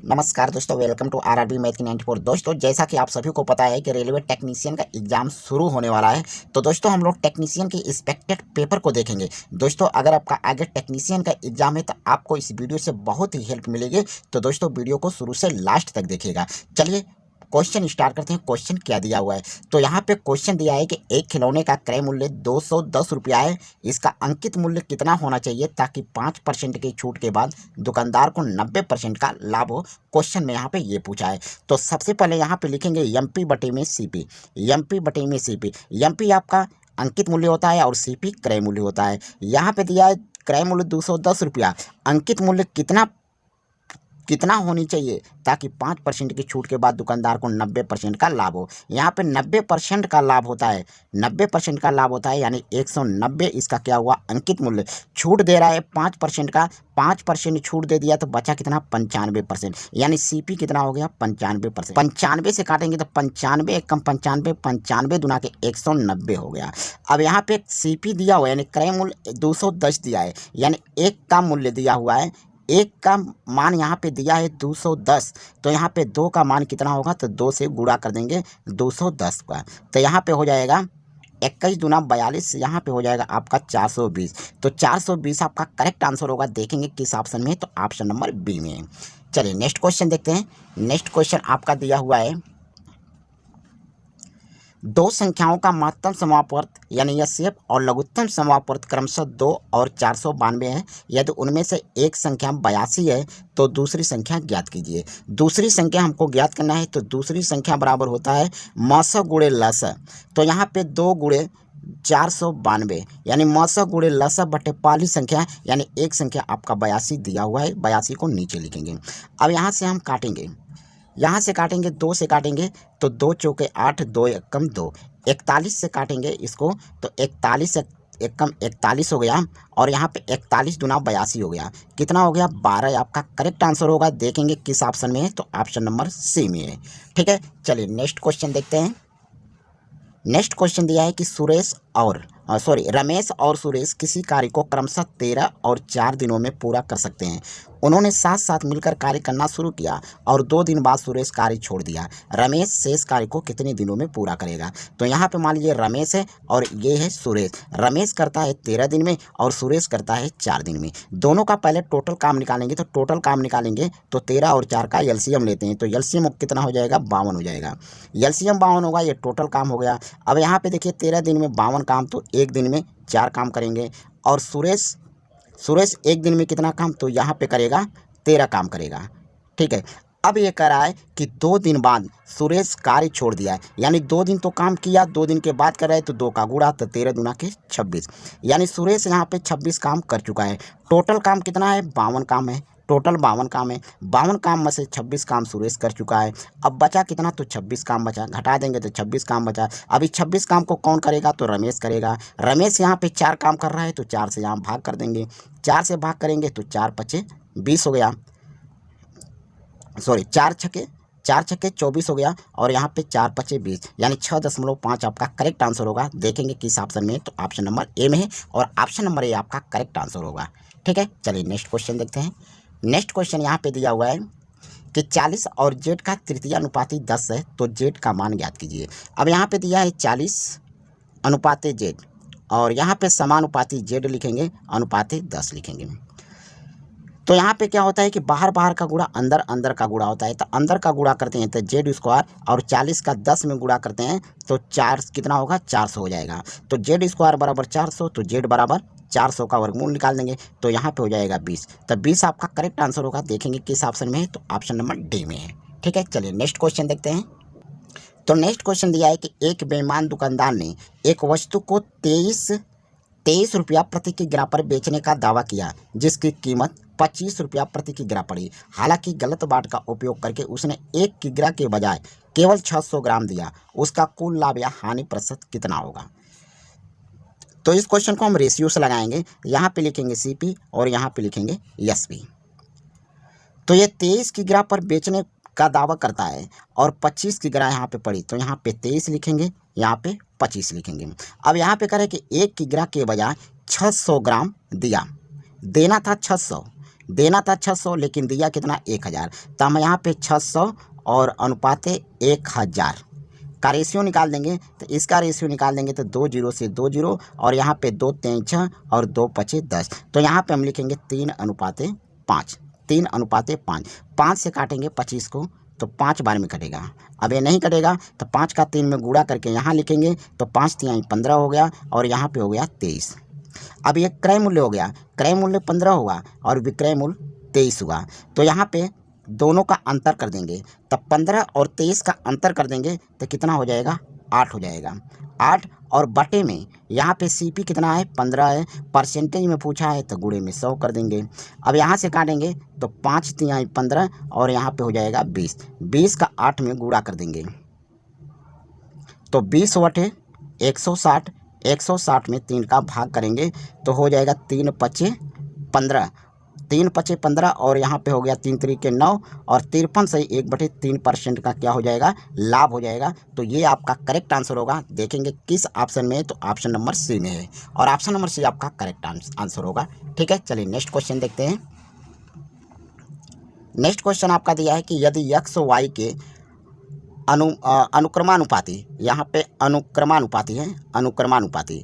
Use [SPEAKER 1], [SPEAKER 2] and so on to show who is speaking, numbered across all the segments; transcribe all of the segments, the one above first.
[SPEAKER 1] नमस्कार दोस्तों, welcome to RRB math की 94। दोस्तों, जैसा कि आप सभी को पता है कि रेलवे टेक्नीशियन का एग्जाम शुरू होने वाला है। तो दोस्तों, हम लोग टेक्नीशियन के एक्सपेक्टेड पेपर को देखेंगे। दोस्तों, अगर आपका आगे टेक्नीशियन का एग्जाम है तो आपको इस वीडियो से बहुत ही हेल्प मिलेगी। तो दोस्तों, वीडियो को शुरू से लास्ट तक देखिएगा। चलिए क्वेश्चन स्टार्ट करते हैं। क्वेश्चन क्या दिया हुआ है, तो यहाँ पे क्वेश्चन दिया है कि एक खिलौने का क्रय मूल्य 210 रुपया है। इसका अंकित मूल्य कितना होना चाहिए ताकि 5% की छूट के बाद दुकानदार को 90% का लाभ हो। क्वेश्चन में यहाँ पे ये पूछा है। तो सबसे पहले यहाँ पे लिखेंगे एमपी बटे में सीपी। एमपी बटे में सीपी, एमपी आपका अंकित मूल्य होता है और सीपी क्रय मूल्य होता है। यहाँ पे दिया है क्रय मूल्य 210 रुपया, अंकित मूल्य कितना होनी चाहिए ताकि 5% की छूट के बाद दुकानदार को 90% का लाभ हो। यहाँ पे 90% का लाभ होता है, 90% का लाभ होता है, यानी 190 इसका क्या हुआ अंकित मूल्य। छूट दे रहा है 5% का, 5% छूट दे दिया तो बचा कितना 95%, यानी सीपी कितना हो गया 95%। 95 से काटेंगे तो 95 एक कम 95, 95 दुना के 190 हो गया। अब यहाँ पे सीपी दिया हुआ है, यानी क्रय मूल्य 210 दिया है, यानी एक का मूल्य दिया हुआ है, एक का मान यहाँ पे दिया है 210। तो यहाँ पे दो का मान कितना होगा, तो 2 से गुणा कर देंगे 210 का। तो यहाँ पे हो जाएगा 21 दूना 42, यहाँ पे हो जाएगा आपका 420। तो 420 आपका करेक्ट आंसर होगा। देखेंगे किस ऑप्शन में है, तो ऑप्शन नंबर बी में है। चलिए नेक्स्ट क्वेश्चन देखते हैं। नेक्स्ट क्वेश्चन आपका दिया हुआ है, दो संख्याओं का महत्तम समापवर्त यानी एचसीएफ और लघुत्तम समापवर्त क्रमशः 2 और 492 है। यदि उनमें से एक संख्या 82 है तो दूसरी संख्या ज्ञात कीजिए। दूसरी संख्या हमको ज्ञात करना है, तो दूसरी संख्या बराबर होता है मस गुणे लस। तो यहाँ पे 2 गुणे 492, यानी मस गुणे लस बटे पहली संख्या, यानी एक संख्या आपका 82 दिया हुआ है, 82 को नीचे लिखेंगे। अब यहाँ से हम काटेंगे, यहाँ से काटेंगे 2 से काटेंगे तो 2 चौके 8, 2 एक कम 2, 41 से काटेंगे इसको तो 41 से एक कम 41 हो गया, और यहाँ पे 41 दूना 82 हो गया। कितना हो गया 12, आपका करेक्ट आंसर होगा। देखेंगे किस ऑप्शन में है, तो ऑप्शन नंबर सी में है। ठीक है, चलिए नेक्स्ट क्वेश्चन देखते हैं। नेक्स्ट क्वेश्चन दिया है कि रमेश और सुरेश किसी कार्य को क्रमशः 13 और 4 दिनों में पूरा कर सकते हैं। उन्होंने साथ साथ मिलकर कार्य करना शुरू किया और 2 दिन बाद सुरेश कार्य छोड़ दिया। रमेश शेष कार्य को कितने दिनों में पूरा करेगा। तो यहाँ पे मान लीजिए रमेश है और ये है सुरेश। रमेश करता है 13 दिन में और सुरेश करता है 4 दिन में। दोनों का पहले टोटल काम निकालेंगे, तो टोटल काम निकालेंगे तो 13 और 4 का एलसीएम लेते हैं, तो एलसीएम कितना हो जाएगा 52 हो जाएगा। एलसीएम 52 होगा, ये टोटल काम हो गया। अब यहाँ पे देखिए 13 दिन में 52 काम, तो एक दिन में 4 काम करेंगे। और सुरेश एक दिन में कितना काम, तो यहाँ पे करेगा 13 काम करेगा। ठीक है, अब ये कह रहा है कि 2 दिन बाद सुरेश कार्य छोड़ दिया है, यानी 2 दिन तो काम किया, 2 दिन के बाद कर रहा है, तो 2 का गुणा, तो 13 दूना के 26, यानी सुरेश यहाँ पे 26 काम कर चुका है। टोटल काम कितना है 52 काम है, टोटल 52 काम है। 52 काम में से 26 काम सुरेश कर चुका है। अब बचा कितना, तो 26 काम बचा, घटा देंगे तो 26 काम बचा। अभी 26 काम को कौन करेगा, तो रमेश करेगा। रमेश यहाँ पे 4 काम कर रहा है, तो 4 से यहाँ भाग कर देंगे, 4 से भाग करेंगे तो 4 पचे 20 हो गया, सॉरी 4 छक्के 24 हो गया, और यहाँ पे 4 पचे 20, यानी 6.5 आपका करेक्ट आंसर होगा। देखेंगे किस ऑप्शन में, तो ऑप्शन नंबर ए में है, और ऑप्शन नंबर ए आपका करेक्ट आंसर होगा। ठीक है, चलिए नेक्स्ट क्वेश्चन देखते हैं। नेक्स्ट क्वेश्चन यहाँ पे दिया हुआ है कि 40 और जेड का तृतीय अनुपाती 10 है, तो जेड का मान ज्ञात कीजिए। अब यहाँ पे दिया है 40 अनुपाते जेड, और यहाँ पे समानुपाती जेड लिखेंगे, अनुपाते 10 लिखेंगे। तो यहाँ पे क्या होता है कि बाहर का गुणा अंदर का गुणा होता है, तो अंदर का गुणा करते हैं तो जेड स्क्वायर, और 40 का 10 में गुणा करते हैं तो 4 कितना होगा 400 हो जाएगा। तो जेड स्क्वायर बराबर 400, तो जेड बराबर 400 का वर्गमूल निकाल देंगे, तो यहाँ पे हो जाएगा 20। तो 20 आपका करेक्ट आंसर होगा। देखेंगे किस ऑप्शन में है, तो ऑप्शन नंबर डी में है। ठीक है, चलिए नेक्स्ट क्वेश्चन देखते हैं। तो नेक्स्ट क्वेश्चन दिया है कि एक बेईमान दुकानदार ने एक वस्तु को 23 रुपया प्रति किग्रा पर बेचने का दावा किया, जिसकी कीमत 25 रुपया प्रति किग्रा पड़ी। हालांकि गलत बाट का उपयोग करके उसने 1 किग्रा के बजाय केवल 600 ग्राम दिया। उसका कुल लाभ या हानि प्रतिशत कितना होगा। तो इस क्वेश्चन को हम रेशियो से लगाएंगे, यहाँ पे लिखेंगे सीपी और यहाँ पे लिखेंगे एसपी। तो ये 23 किग्रा पर बेचने का दावा करता है और 25 किग्रा यहाँ पे पड़ी, तो यहाँ पे 23 लिखेंगे, यहाँ पे 25 लिखेंगे। अब यहाँ पे करें कि 1 किग्रा के बजाय 600 ग्राम दिया, देना था 600, देना था 600 लेकिन दिया कितना 1000, तो हम यहाँ पे 600 और अनुपाते 1000 का रेशियो निकाल देंगे। तो इसका रेशियो निकाल देंगे तो 2 0 से 2 0 और यहाँ पे 2 3 6 और 2 5 10। तो यहाँ पे हम लिखेंगे 3:5, 3:5। 5 से काटेंगे 25 को तो 5 बार में कटेगा। अब ये नहीं कटेगा तो 5 का 3 में गुणा करके यहाँ लिखेंगे तो 5 3 15 हो गया और यहाँ पे हो गया 23। अब ये क्रय मूल्य हो गया, क्रय मूल्य 15 होगा और विक्रय मूल्य 23 हुआ। तो यहाँ पे दोनों का अंतर कर देंगे, तब 15 और 23 का अंतर कर देंगे तो कितना हो जाएगा 8 हो जाएगा। 8 और बटे में यहाँ पे सीपी कितना है 15 है, परसेंटेज में पूछा है तो गुणे में 100 कर देंगे। अब यहाँ से काटेंगे तो 5 3 15 और यहाँ पे हो जाएगा 20। 20 का 8 में गुणा कर देंगे तो 20 बटे 160, 160 में 3 का भाग करेंगे तो हो जाएगा 3 5 15, 3 5 15 और यहाँ पे हो गया 3 3 9 और 53 से 1/3% का क्या हो जाएगा लाभ हो जाएगा। तो ये आपका करेक्ट आंसर होगा। देखेंगे किस ऑप्शन में है, तो ऑप्शन नंबर सी में है और ऑप्शन नंबर सी आपका करेक्ट आंसर होगा। ठीक है, चलिए नेक्स्ट क्वेश्चन देखते हैं। नेक्स्ट क्वेश्चन आपका दिया है कि यदि x y के अनुक्रमानुपाती, यहाँ पे अनुक्रमानुपाती है, अनुक्रमानुपाती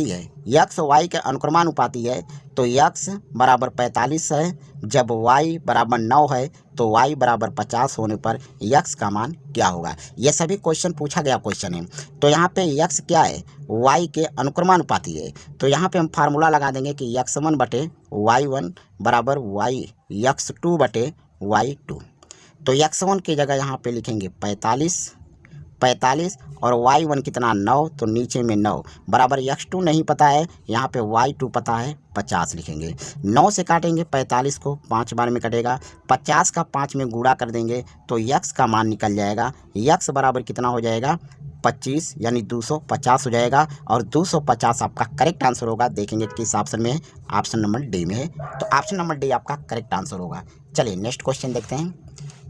[SPEAKER 1] है, x y के अनुक्रमानुपाती है तो x बराबर 45 है, जब y बराबर 9 है तो y बराबर 50 होने पर x का मान क्या होगा। ये सभी क्वेश्चन पूछा गया क्वेश्चन है। तो यहाँ पे x क्या है y के अनुक्रमानुपाती है, तो यहाँ पे हम फार्मूला लगा देंगे कि x1 बटे y1 बराबर x2 बटे y2। तो x1 की जगह यहाँ पे लिखेंगे 45 और y1 कितना 9, तो नीचे में 9 बराबर x2 नहीं पता है, यहाँ पे y2 पता है 50 लिखेंगे। 9 से काटेंगे 45 को 5 बार में कटेगा, 50 का 5 में गुणा कर देंगे तो x का मान निकल जाएगा। x बराबर कितना हो जाएगा 25 यानी 250 हो जाएगा और 250 आपका करेक्ट आंसर होगा। देखेंगे किस ऑप्शन में है, ऑप्शन नंबर डी में है, तो ऑप्शन नंबर डी आपका करेक्ट आंसर होगा। चलिए नेक्स्ट क्वेश्चन देखते हैं।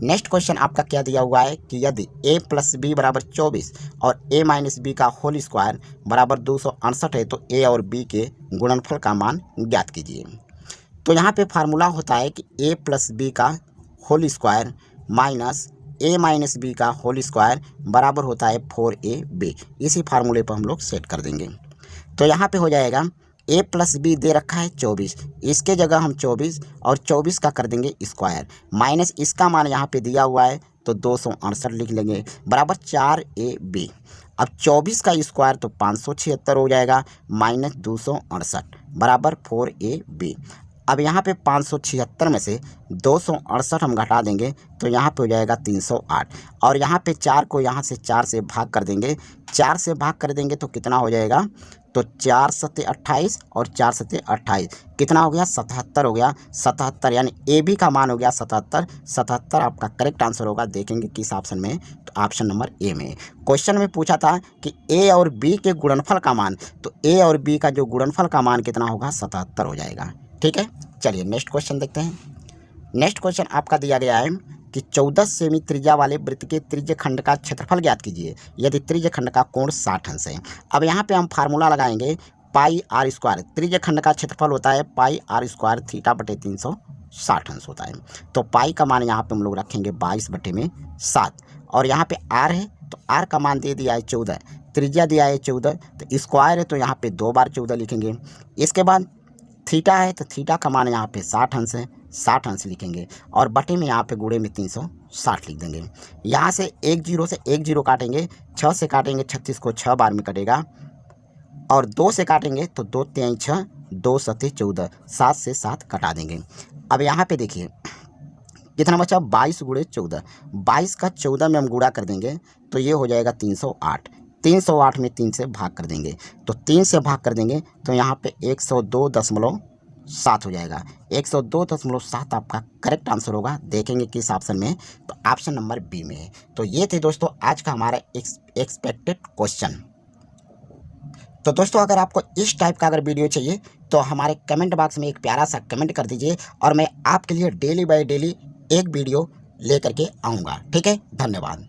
[SPEAKER 1] नेक्स्ट क्वेश्चन आपका क्या दिया हुआ है कि यदि a + b बराबर 24 और a - b का होल स्क्वायर बराबर 268 है तो a और b के गुणनफल का मान ज्ञात कीजिए। तो यहाँ पे फार्मूला होता है कि a + b का whole square minus a - b का होल स्क्वायर बराबर होता है 4ab। इसी फार्मूले पर हम लोग सेट कर देंगे। तो यहाँ पे हो जाएगा a + b दे रखा है 24, इसके जगह हम 24 और 24 का कर देंगे स्क्वायर माइनस इसका मान यहाँ पे दिया हुआ है तो 268 लिख लेंगे बराबर 4ab। अब 24 का स्क्वायर तो 576 हो जाएगा माइनस 268 बराबर 4ab। अब यहाँ पे 576 में से 268 हम घटा देंगे तो यहाँ पे हो जाएगा 308 और यहाँ पे 4 को यहाँ से 4 से भाग कर देंगे, 4 से भाग कर देंगे तो कितना हो जाएगा, तो 4 7 28 और 4 7 28 कितना हो गया 77 हो गया। 77 यानी ए बी का मान हो गया 77। 77 आपका करेक्ट आंसर होगा। देखेंगे किस ऑप्शन में, तो ऑप्शन नंबर ए में। क्वेश्चन में पूछा था कि ए और बी के गुणनफल का मान, तो ए और बी का जो गुणनफल का मान कितना होगा 77 हो जाएगा। ठीक है, चलिए नेक्स्ट क्वेश्चन देखते हैं। नेक्स्ट क्वेश्चन आपका दिया गया है कि 14 सेमी त्रिज्या वाले वृत्त के त्रिज्य खंड का क्षेत्रफल ज्ञात कीजिए यदि त्रिज्य खंड का कोण 60 अंश है। अब यहाँ पे हम फार्मूला लगाएंगे पाई आर स्क्वायर। त्रिज्य खंड का क्षेत्रफल होता है पाई आर स्क्वायर थीटा बटे 360 अंश होता है। तो पाई का मान यहाँ पे हम लोग रखेंगे 22/7 और यहाँ पे आर है तो आर का मान दे दिया है 14, त्रिज्या दिया है 14 तो स्क्वायर है तो यहाँ पे 2 बार 14 लिखेंगे। इसके बाद थीटा है तो थीटा का मान यहाँ पे 60 अंश है, 60 अंश लिखेंगे और बटे में यहाँ पे गुणे में 360 लिख देंगे। यहाँ से 1 0 से 1 0 काटेंगे, 6 से काटेंगे 36 को 6 बार में कटेगा और 2 से काटेंगे तो 2 3 6 2 7 14, 7 से 7 कटा देंगे। अब यहाँ पे देखिए कितना बचा 22 × 14, 22 का 14 में हम गुणा कर देंगे तो ये हो जाएगा 308। 308 में 3 से भाग कर देंगे तो 3 से भाग कर देंगे तो यहाँ पे 102.7 हो जाएगा। 102.7 आपका करेक्ट आंसर होगा। देखेंगे किस ऑप्शन में, तो ऑप्शन नंबर बी में है। तो ये थे दोस्तों आज का हमारा एक्सपेक्टेड क्वेश्चन। तो दोस्तों अगर आपको इस टाइप का अगर वीडियो चाहिए तो हमारे कमेंट बॉक्स में एक प्यारा सा कमेंट कर दीजिए और मैं आपके लिए डेली बाय डेली एक वीडियो लेकर के आऊँगा। ठीक है, धन्यवाद।